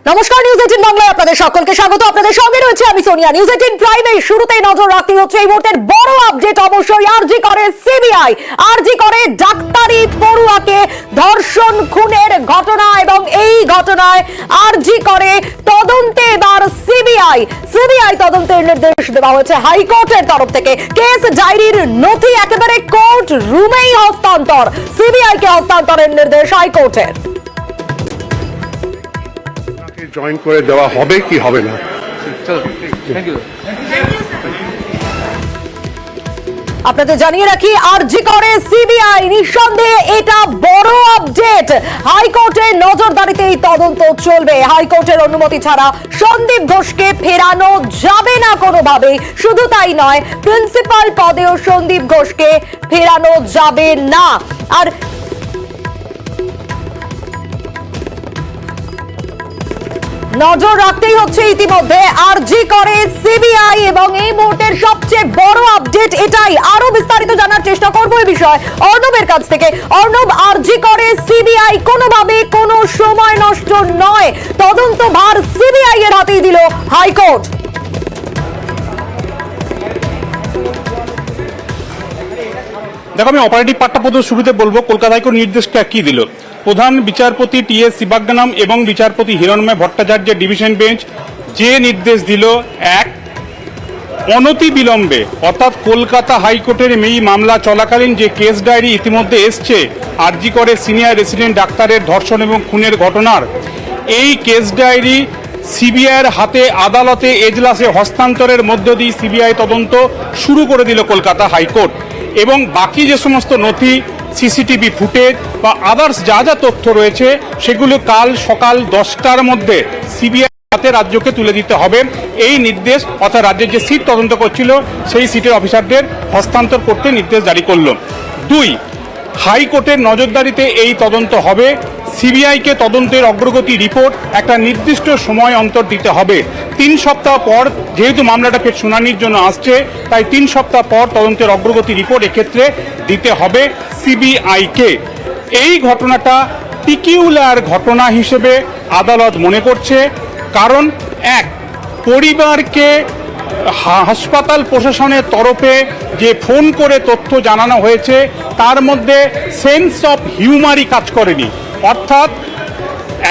নমস্কার, নিউজ 18 বাংলায় আপনাদের সকলকে স্বাগত। আপনাদের সঙ্গে রয়েছে আমি সোনিয়া। নিউজ 18 প্রাইমের শুরুতেই নজর রাখতে হচ্ছে এই মুহূর্তের বড় আপডেট। অবশ্যই আরজি করে সিবিআই, আরজি করে ডাক্তারি পড়ুয়াকে ধর্ষণ খুনের ঘটনা, এবং এই ঘটনায় আরজি করে তদন্তে এবার সিবিআই তদন্তের নির্দেশ দেওয়া হয়েছে হাইকোর্টের তরফ থেকে। কেস ডায়েরির নথি একেবারে কোর্ট রুমেই হস্তান্তর, সিবিআই কে হস্তান্তরের নির্দেশ হাইকোর্টের। জয়েন করে দেওয়া হবে কি হবে না? আপনাদের জানিয়ে রাখি, আরজি করে সিবিআই, নিঃসন্দেহে এটা বড় আপডেট। হাইকোর্টের নজরদারিতে এই তদন্ত চলবে। হাইকোর্টের অনুমতি ছাড়া সন্দীপ ঘোষকে ফেরানো যাবে না কোনোভাবেই। শুধু তাই নয়, প্রিন্সিপাল পদেও সন্দীপ ঘোষকে ফেরানো যাবে না। আর নজর রাখতেই হচ্ছে ইতিমধ্যে আরজি করে সিবিআই, এবং এই মুহূর্তের সবচেয়ে বড় আপডেট এটাই। আরো বিস্তারিত জানার চেষ্টা করব এই বিষয়ে অর্ণবের কাছ থেকে। অর্ণব, আরজি করে সিবিআই, কোনোভাবে কোনো সময় নষ্ট নয়, তদন্ত ভার সিবিআই এর হাতেই দিল হাইকোর্ট। দেখো, আমি অপারেটিভ পার্টটা প্রথমে শুরুতে বলবো। কলকাতা হাইকোর্ট নির্দেশটা কি দিল? প্রধান বিচারপতি টি.এস. শিবাজ্ঞানম এবং বিচারপতি হিরণময় ভট্টাচার্যের ডিভিশন বেঞ্চ যে নির্দেশ দিল, এক, অনতি বিলম্বে, অর্থাৎ কলকাতা হাইকোর্টের এই মামলা চলাকালীন যে কেস ডায়েরি ইতিমধ্যে এসছে আরজি করে সিনিয়র রেসিডেন্ট ডাক্তারের ধর্ষণ এবং খুনের ঘটনার, এই কেস ডায়েরি সিবিআইয়ের হাতে আদালতে এজলাসে হস্তান্তরের মধ্য দিয়ে সিবিআই তদন্ত শুরু করে দিল কলকাতা হাইকোর্ট। এবং বাকি যে সমস্ত নথি, সিসিটিভি ফুটেজ বা আদার্স যা যা তথ্য রয়েছে, সেগুলো কাল সকাল 10টার মধ্যে সিবিআই হাতে রাজ্যকে তুলে দিতে হবে। এই নির্দেশ, অর্থাৎ রাজ্যের যে সিট তদন্ত করছিল সেই সিটের অফিসারদের হস্তান্তর করতে নির্দেশ জারি করল। 2, হাইকোর্টের নজরদারিতে এই তদন্ত হবে। সিবিআইকে তদন্তের অগ্রগতি রিপোর্ট একটা নির্দিষ্ট সময় অন্তর দিতে হবে। 3 সপ্তাহ পর, যেহেতু মামলাটা ফের শুনানির জন্য আসছে, তাই 3 সপ্তাহ পর তদন্তের অগ্রগতি রিপোর্ট এক্ষেত্রে দিতে হবে সিবিআইকে। এই ঘটনাটা পিকিউলার ঘটনা হিসেবে আদালত মনে করছে। কারণ, এক, পরিবারকে হাসপাতাল প্রশাসনের তরফে যে ফোন করে তথ্য জানানো হয়েছে, তার মধ্যে সেন্স অফ হিউমারই কাজ করেনি। অর্থাৎ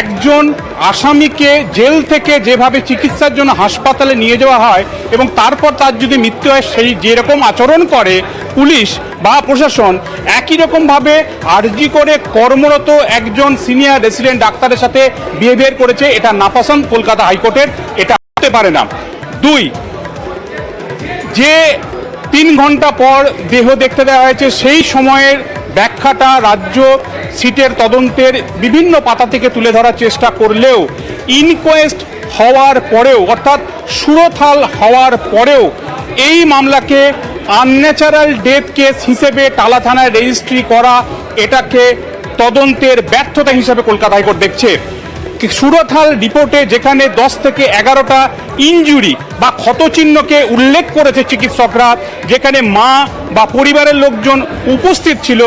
একজন আসামিকে জেল থেকে যেভাবে চিকিৎসার জন্য হাসপাতালে নিয়ে যাওয়া হয় এবং তারপর তার যদি মৃত্যু হয়, সেই যেরকম আচরণ করে পুলিশ বা প্রশাসন, একই রকমভাবে আরজি করে কর্মরত একজন সিনিয়র রেসিডেন্ট ডাক্তারের সাথে বিহেভিয়ার করেছে। এটা নাপসন্দ কলকাতা হাইকোর্টের, এটা হতে পারে না। 2, যে 3 ঘন্টা পর দেহ দেখতে দেওয়া হয়েছে, সেই সময়ের ব্যাখ্যাটা রাজ্য সিটের তদন্তের বিভিন্ন পাতা থেকে তুলে ধরার চেষ্টা করলেও, ইনকোয়েস্ট হওয়ার পরেও, অর্থাৎ সুরথাল হওয়ার পরেও এই মামলাকে আনন্যাচারাল ডেথ কেস হিসেবে টালা থানায় রেজিস্ট্রি করা, এটাকে তদন্তের ব্যর্থতা হিসেবে কলকাতা হাইকোর্ট দেখছে। সুরথাল রিপোর্টে যেখানে 10 থেকে 11টা ইনজুরি বা ক্ষতচিহ্নকে উল্লেখ করেছে চিকিৎসকরা, যেখানে মা বা পরিবারের লোকজন উপস্থিত ছিল,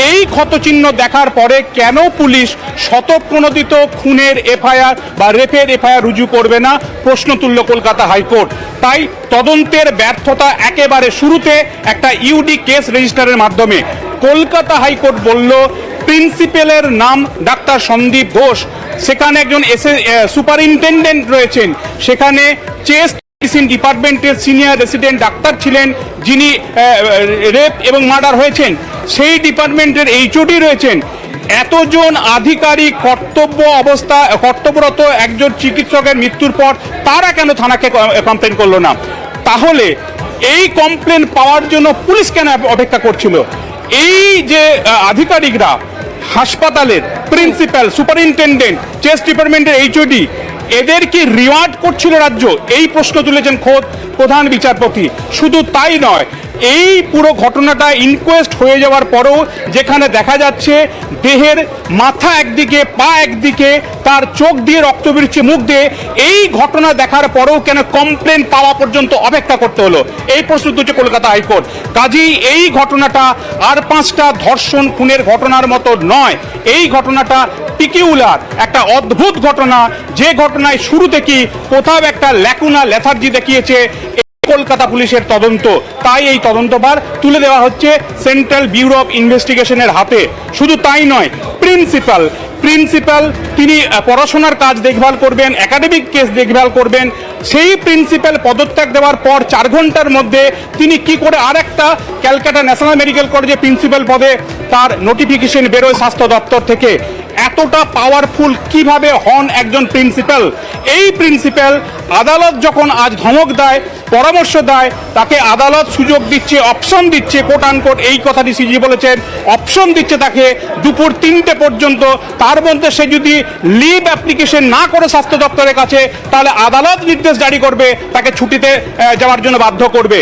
এই ক্ষতচিহ্ন দেখার পরে কেন পুলিশ শতপ্রণোদিত খুনের এফআইআর বা রেপের এফআইআর রুজু করবে না, প্রশ্ন তুলল কলকাতা হাইকোর্ট। তাই তদন্তের ব্যর্থতা একেবারে শুরুতে একটা ইউডি কেস রেজিস্টারের মাধ্যমে। কলকাতা হাইকোর্ট বলল, প্রিন্সিপালের নাম ডাক্তার সন্দীপ ঘোষ, সেখানে একজন সুপারিনটেন্ডেন্ট রয়েছেন, সেখানে চেস্ট মেডিসিন ডিপার্টমেন্টের সিনিয়র রেসিডেন্ট ডাক্তার ছিলেন যিনি রেপ এবং মার্ডার হয়েছেন, সেই ডিপার্টমেন্টের এইচওডি রয়েছেন। এতজন আধিকারিক কর্তব্যরত একজন চিকিৎসকের মৃত্যুর পর তারা কেন থানাকে কমপ্লেন করলো না? তাহলে এই কমপ্লেন পাওয়ার জন্য পুলিশ কেন অপেক্ষা করছিল? এই যে আধিকারিকরা, হাসপাতালের প্রিন্সিপাল, সুপারিনটেন্ডেন্ট, চেস্ট ডিপার্টমেন্টের এইচওডি, এদেরকে রিওয়ার্ড করছিল রাজ্য? এই প্রশ্ন তুলেছেন খোদ প্রধান বিচারপতি। শুধু তাই নয়, এই পুরো ঘটনাটা ইনকোয়েস্ট হয়ে যাওয়ার পরেও যেখানে দেখা যাচ্ছে দেহের মাথা একদিকে, পা একদিকে, তার চোখ দিয়ে রক্ত বেরোচ্ছে মুখ দিয়ে, এই ঘটনা দেখার পরেও কেন কমপ্লেন পাওয়া পর্যন্ত অপেক্ষা করতে হলো, এই প্রশ্ন তুলছে কলকাতা হাইকোর্ট। কাজেই এই ঘটনাটা আর 5টা ধর্ষণ খুনের ঘটনার মতো নয়, এই ঘটনাটা পিকিউলার, একটা অদ্ভুত ঘটনা, যে ঘটনায় শুরু থেকেই কোথাও একটা ল্যাকুনা লেথার্জি দেখিয়েছে কলকাতা পুলিশের তদন্ত। তাই এই তদন্তভার তুলে দেওয়া হচ্ছে সেন্ট্রাল ব্যুরো অফ ইনভেস্টিগেশনের হাতে। শুধু তাই নয়, প্রিন্সিপাল তিনি পড়াশোনার কাজ দেখভাল করবেন, একাডেমিক কেস দেখভাল করবেন। সেই প্রিন্সিপাল পদত্যাগ দেওয়ার পর 4 ঘন্টার মধ্যে তিনি কি করে আরেকটা ক্যালকাটা ন্যাশনাল মেডিকেল কলেজে প্রিন্সিপাল পদে তার নোটিফিকেশন বেরোয় স্বাস্থ্য দপ্তর থেকে। এতটা পাওয়ারফুল কিভাবে হন একজন প্রিন্সিপাল? এই প্রিন্সিপাল আদালত যখন আজ ধমক দেয়, পরামর্শ দেয়, তাকে আদালত সুযোগ দিচ্ছে, অপশন দিচ্ছে, কোট আনকোট এই কথাটি সিজি বলেছেন, অপশন দিচ্ছে তাকে দুপুর 3টে পর্যন্ত। তার মধ্যে সে যদি লিভ অ্যাপ্লিকেশন না করে স্বাস্থ্য দপ্তরের কাছে, তাহলে আদালত নির্দেশ জারি করবে, তাকে ছুটিতে যাওয়ার জন্য বাধ্য করবে।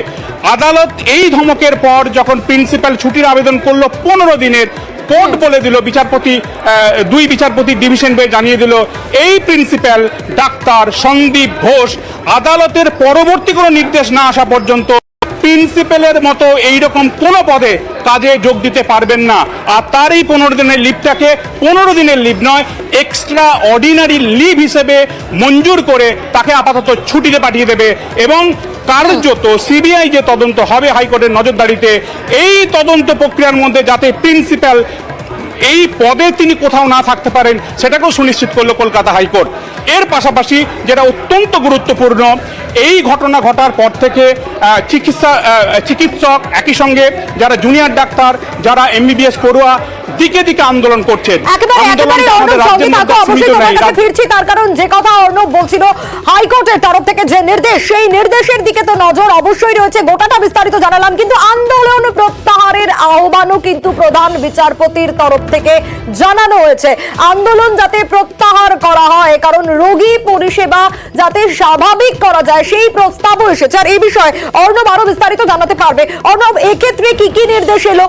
আদালত এই ধমকের পর যখন প্রিন্সিপাল ছুটির আবেদন করলো 15 দিনের, কোর্ট বলে দিল, দুই বিচারপতি ডিভিশন বেঞ্চ জানিয়ে দিল এই প্রিন্সিপাল ডাক্তার সন্দীপ ঘোষ আদালতের পরবর্তী কোনো নির্দেশ না আসা পর্যন্ত প্রিন্সিপালের মতো এইরকম কোনো পদে কাজে যোগ দিতে পারবেন না। আর তার এই 15 দিনের লিভটাকে 15 দিনের লিভ নয়, এক্সট্রা অর্ডিনারি লিভ হিসেবে মঞ্জুর করে তাকে আপাতত ছুটিতে পাঠিয়ে দেবে। এবং কার্যত সিবিআই যে তদন্ত হবে হাইকোর্টের নজরদারিতে, এই তদন্ত প্রক্রিয়ার মধ্যে যাতে প্রিন্সিপাল এই পদে তিনি কোথাও না থাকতে পারেন সেটাকেও সুনিশ্চিত করলো কলকাতা হাইকোর্ট। এর পাশাপাশি যেটা অত্যন্ত গুরুত্বপূর্ণ, এই ঘটনা ঘটার পর থেকে চিকিৎসক একই সঙ্গে যারা জুনিয়র ডাক্তার, যারা এমবিবিএস পড়ুয়া দিকে দিকে আন্দোলন করছেন। ফিরছি তার কারণ যে কথা অর্ণব বলছিল, হাইকোর্টের তরফ থেকে যে নির্দেশ, সেই নির্দেশের দিকে তো নজর অবশ্যই রয়েছে। গোটাটা বিস্তারিত জানালাম, কিন্তু আন্দোলন প্রত্যাহারের আহ্বানও কিন্তু প্রধান বিচারপতির তরফ থেকে জানানো হয়েছে। আন্দোলন যাতে প্রত্যাহার করা হয়, কারণ রোগী পরিষেবা যাতে স্বাভাবিক করা যায় সেই প্রস্তাবও এসেছে। আর এই বিষয়ে অর্ণব আরো বিস্তারিত জানাতে পারবে। অর্ণব, এক্ষেত্রে কি কি নির্দেশ এলো?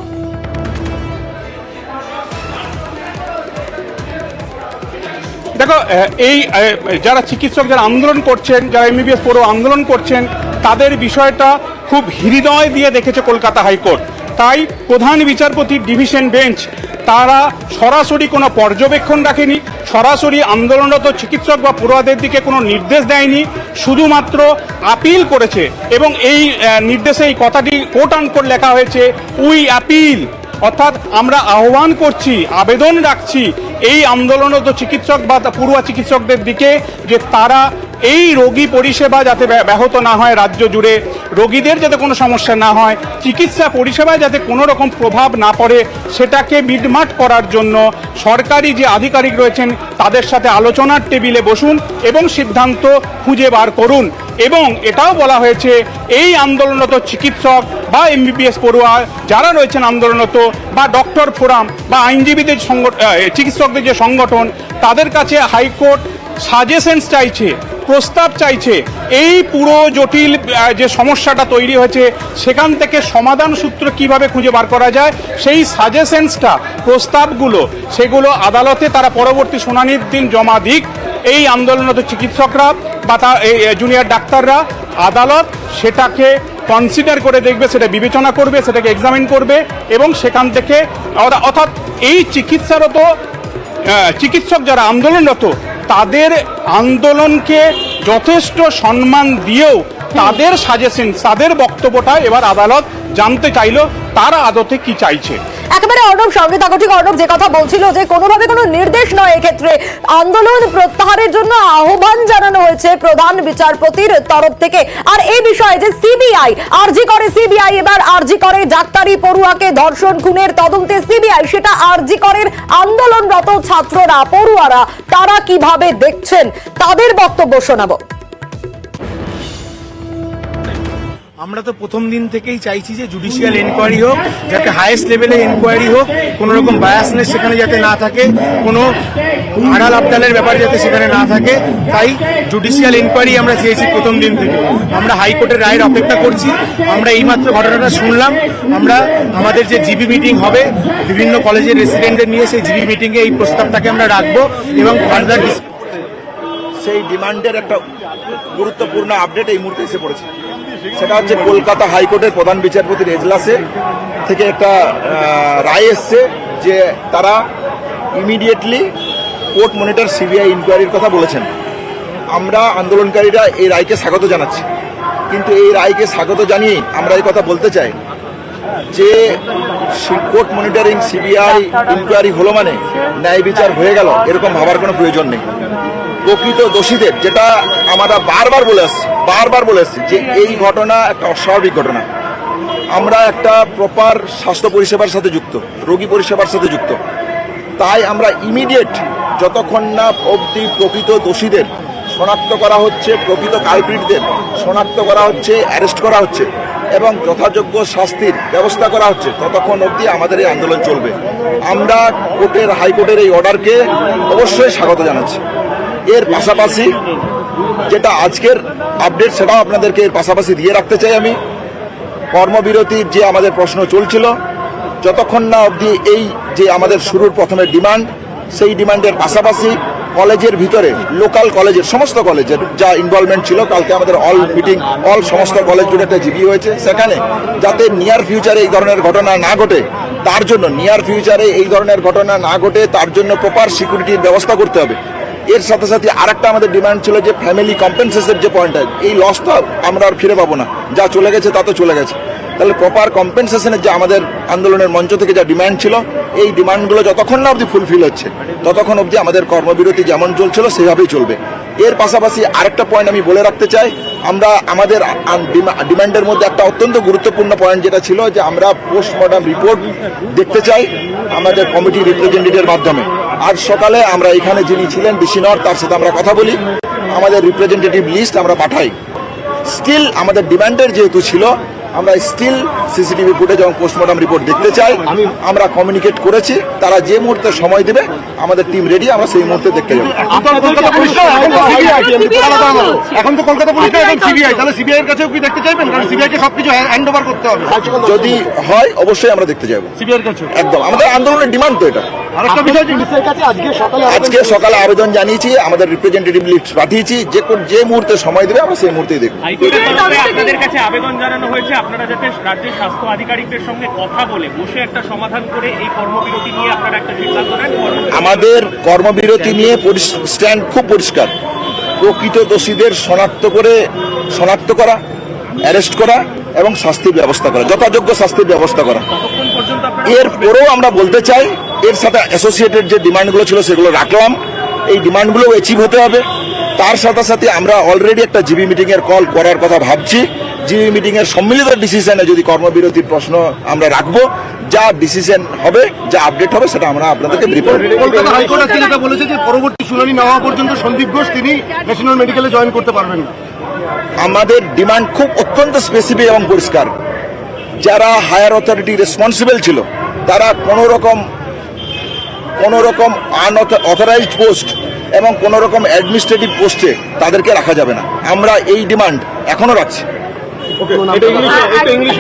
দেখো, এই যারা চিকিৎসক যারা আন্দোলন করছেন, যারা এমবিবিএস পড়ুয়া আন্দোলন করছেন, তাদের বিষয়টা খুব হৃদয় দিয়ে দেখেছে কলকাতা হাইকোর্ট। তাই প্রধান বিচারপতির ডিভিশন বেঞ্চ তারা সরাসরি কোনো পর্যবেক্ষণ রাখেনি, সরাসরি আন্দোলনরত চিকিৎসক বা পড়ুয়াদের দিকে কোনো নির্দেশ দেয়নি, শুধুমাত্র আপিল করেছে। এবং এই নির্দেশে এই কথাটি কোট আনকোট লেখা হয়েছে, উই অ্যাপিল, অর্থাৎ আমরা আহ্বান করছি, আবেদন রাখছি এই আন্দোলনরত চিকিৎসক বা পড়ুয়া চিকিৎসকদের দিকে যে তারা এই রোগী পরিষেবা যাতে ব্যাহত না হয়, রাজ্য জুড়ে রোগীদের যাতে কোনো সমস্যা না হয়, চিকিৎসা পরিষেবায় যাতে কোনো রকম প্রভাব না পড়ে, সেটাকে মিটমাট করার জন্য সরকারি যে আধিকারিক রয়েছেন তাদের সাথে আলোচনার টেবিলে বসুন এবং সিদ্ধান্ত খুঁজে বার করুন। এবং এটাও বলা হয়েছে এই আন্দোলনরত চিকিৎসক বা এমবিবিএস পড়ুয়া যারা রয়েছেন আন্দোলনরত, বা ডক্টর ফোরাম বা আইনজীবীদের চিকিৎসকদের যে সংগঠন, তাদের কাছে হাইকোর্ট সাজেশনস চাইছে, প্রস্তাব চাইছে। এই পুরো জটিল যে সমস্যাটা তৈরি হয়েছে সেখান থেকে সমাধান সূত্র কিভাবে খুঁজে বার করা যায়, সেই সাজেশনসটা, প্রস্তাবগুলো, সেগুলো আদালতে তারা পরবর্তী শুনানির দিন জমা দিক। এই আন্দোলনরত চিকিৎসকরা বা জুনিয়র ডাক্তাররা, আদালত সেটাকে কনসিডার করে দেখবে, সেটা বিবেচনা করবে, সেটাকে এক্সামিন করবে এবং সেখান থেকে অর্থাৎ এই চিকিৎসক যারা আন্দোলনরত তাদের আন্দোলনকে যথেষ্ট সম্মান দিয়েও তাদের সাজেশন, তাদের বক্তব্যটা এবার আদালত জানতে চাইলো তারা আদতে কি চাইছে। একেবারে অর্ণব সঙ্গে থাকো। ঠিক অর্ণব যে কথা বলছিল যে কোনোভাবে কোনো নির্দেশ নয়, এক্ষেত্রে আন্দোলন প্রত্যাহারের জন্য আহ্বান জানানো হয়েছে প্রধান বিচারপতির তরফ থেকে। আর এই বিষয়ে যে সিবিআই আরজি করে, সিবিআই এবার আরজি করে ডাক্তারি পড়ুয়াকে ধর্ষণ খুনের তদন্তে সিবিআই, সেটা আরজি করের আন্দোলনরত ছাত্ররা, পড়ুয়ারা তারা কিভাবে দেখছেন তাদের বক্তব্য শোনাবো। আমরা তো প্রথম দিন থেকেই চাইছি যে জুডিশিয়াল এনকোয়ারি হোক, যাতে হাইয়েস্ট লেভেলে এনকোয়ারি হোক, কোনো রকম বায়াসনেস সেখানে যাতে না থাকে, কোনো আড়াল আবডালের ব্যাপার যাতে সেখানে না থাকে। তাই জুডিশিয়াল এনকোয়ারি আমরা চেয়েছি প্রথম দিন থেকে। আমরা হাইকোর্টের রায়ের অপেক্ষা করছি। আমরা এইমাত্র ঘটনাটা শুনলাম। আমরা আমাদের যে জিবি মিটিং হবে বিভিন্ন কলেজের রেসিডেন্টদের নিয়ে, সেই জিবি মিটিংয়ে এই প্রস্তাবটাকে আমরা রাখবো এবং ফার্দার সেই ডিমান্ডের একটা গুরুত্বপূর্ণ আপডেট এই মুহূর্তে এসে পড়েছে। সেটা হচ্ছে কলকাতা হাইকোর্টের প্রধান বিচারপতির এজলাসে থেকে একটা রায় এসছে যে তারা ইমিডিয়েটলি কোর্ট মনিটর সিবিআই ইনকোয়ারির কথা বলেছেন। আমরা আন্দোলনকারীরা এই রায়কে স্বাগত জানাচ্ছি, কিন্তু এই রায়কে স্বাগত জানিয়ে আমরা এই কথা বলতে চাই যে কোর্ট মনিটরিং সিবিআই ইনকোয়ারি হলো মানে ন্যায় বিচার হয়ে গেল, এরকম ভাবার কোনো প্রয়োজন নেই। প্রকৃত দোষীদের, যেটা আমরা বারবার বলে আসছি যে এই ঘটনা একটা অস্বাভাবিক ঘটনা। আমরা একটা প্রপার স্বাস্থ্য পরিষেবার সাথে যুক্ত, রোগী পরিষেবার সাথে যুক্ত। তাই আমরা ইমিডিয়েট যতক্ষণ না অবধি প্রকৃত দোষীদের শনাক্ত করা হচ্ছে, প্রকৃত কালপ্রিটদের শনাক্ত করা হচ্ছে, অ্যারেস্ট করা হচ্ছে এবং যথাযোগ্য শাস্তির ব্যবস্থা করা হচ্ছে, ততক্ষণ অবধি আমাদের এই আন্দোলন চলবে। আমরা হাইকোর্টের এই অর্ডারকে অবশ্যই স্বাগত জানাচ্ছি। এর পাশাপাশি যেটা আজকের আপডেট, সেটাও আপনাদেরকে এর পাশাপাশি দিয়ে রাখতে চাই। আমি কর্মবিরতির যে আমাদের প্রশ্ন চলছিল, যতক্ষণ না অবধি এই যে আমাদের শুরুর প্রথমে ডিমান্ড, সেই ডিমান্ডের পাশাপাশি কলেজের ভিতরে লোকাল কলেজের সমস্ত কলেজের যা ইনভলভমেন্ট ছিল, কালকে আমাদের সমস্ত কলেজ জুড়ে একটা জিবি হয়েছে, সেখানে যাতে নিয়ার ফিউচারে এই ধরনের ঘটনা না ঘটে, তার জন্য প্রপার সিকিউরিটির ব্যবস্থা করতে হবে। এর সাথে সাথে আরেকটা আমাদের ডিমান্ড ছিল যে ফ্যামিলি কম্পেনসেশনের যে পয়েন্ট, এই লসটা আমরা আর ফিরে পাবো না, যা চলে গেছে তা তো চলে গেছে। তাহলে প্রপার কম্পেনসেশনের যে আমাদের আন্দোলনের মঞ্চ থেকে যা ডিমান্ড ছিল, এই ডিমান্ডগুলো যতক্ষণ না অবধি ফুলফিল হচ্ছে ততক্ষণ অবধি আমাদের কর্মবিরতি যেমন চলছিল সেভাবেই চলবে। এর পাশাপাশি আরেকটা পয়েন্ট আমি বলে রাখতে চাই, আমরা আমাদের ডিমান্ডের মধ্যে একটা অত্যন্ত গুরুত্বপূর্ণ পয়েন্ট যেটা ছিল যে আমরা পোস্টমর্টম রিপোর্ট দেখতে চাই আমাদের কমিটি রিপ্রেজেন্টেটিভের মাধ্যমে। আজ সকালে আমরা এখানে যিনি ছিলেন ডিসি নর্থ, তার সাথে আমরা কথা বলি, আমাদের রিপ্রেজেন্টেটিভ লিস্ট আমরা পাঠাই। স্টিল আমাদের ডিমান্ডের যেহেতু ছিল, আমরা স্টিল সিসিটিভি ফুটেজ এবং পোস্টমর্টম রিপোর্ট দেখতে চাই। আমরা কমিউনিকেট করেছি, তারা যে মুহূর্তে সময় দেবে আমাদের টিম রেডি, আমরা সেই মুহূর্তে দেখতে যাবো। এখন তো কলকাতা পুলিশ সিবিআই, তাহলে সিবিআই এর কাছেও কি দেখতে চাইবেন? কারণ সিবিআই কে সবকিছু হ্যান্ড ওভার করতে হবে। যদি হয় অবশ্যই আমরা দেখতে যাবো সিবিআই এর কাছে। একদম আমাদের আন্দোলনের ডিমান্ড তো এটা। আরেকটা বিষয়, আজকে সকালে আবেদন জানিয়েছি, আমাদের রিপ্রেজেন্টেটিভ লিস্ট পাঠিয়েছি, যে মুহূর্তে সময় দেবে আমরা সেই মুহূর্তেই দেখব। হাইকোর্টের তরফে আপনাদের কাছে আবেদন জানানো হয়েছে আপনারা যাতে রাজ্যের স্বাস্থ্য আধিকারিকদের সঙ্গে কথা বলে বসে একটা সমাধান করে এই কর্মবিরতি নিয়ে আপনারা একটা সিদ্ধান্ত নেন। আমাদের কর্মবিরতি নিয়ে স্ট্যান্ড খুব পরিষ্কার, প্রকৃত দোষীদের শনাক্ত করা, অ্যারেস্ট করা এবং শাস্তির ব্যবস্থা করা, যথাযোগ্য শাস্তির ব্যবস্থা করা। এরপরেও আমরা বলতে চাই, এর সাথে অ্যাসোসিয়েটেড যে ডিমান্ডগুলো ছিল সেগুলো রাখলাম, এই ডিমান্ডগুলো অ্যাচিভ হতে হবে। তার সাথে সাথে আমরা অলরেডি একটা জিবি মিটিং এর কল করার কথা ভাবছি। জিবি মিটিং এর সম্মিলিত ডিসিশনে যদি কর্মবিরতির প্রশ্ন আমরা রাখবো, যা ডিসিশন হবে, যা আপডেট হবে, সেটা আমরা আপনাদেরকে রিপোর্ট করব। কলকাতা হাইকোর্ট আজকে যেটা বলেছে যে পরবর্তী শুনানি না হওয়া পর্যন্ত সন্দীপ ঘোষ তিনি ন্যাশনাল মেডিকেলে জয়েন করতে পারবেন না। আমাদের ডিমান্ড খুব অত্যন্ত স্পেসিফিক এবং পরিষ্কার। যারা হায়ার অথরিটি রেসপন্সিবল ছিল, তারা কোনো রকম আনঅথরাইজড পোস্ট এবং কোনো রকম অ্যাডমিনিস্ট্রেটিভ পোস্টে তাদেরকে রাখা যাবে না। আমরা এই ডিমান্ড এখনো রাখছি। এটা ইংলিশ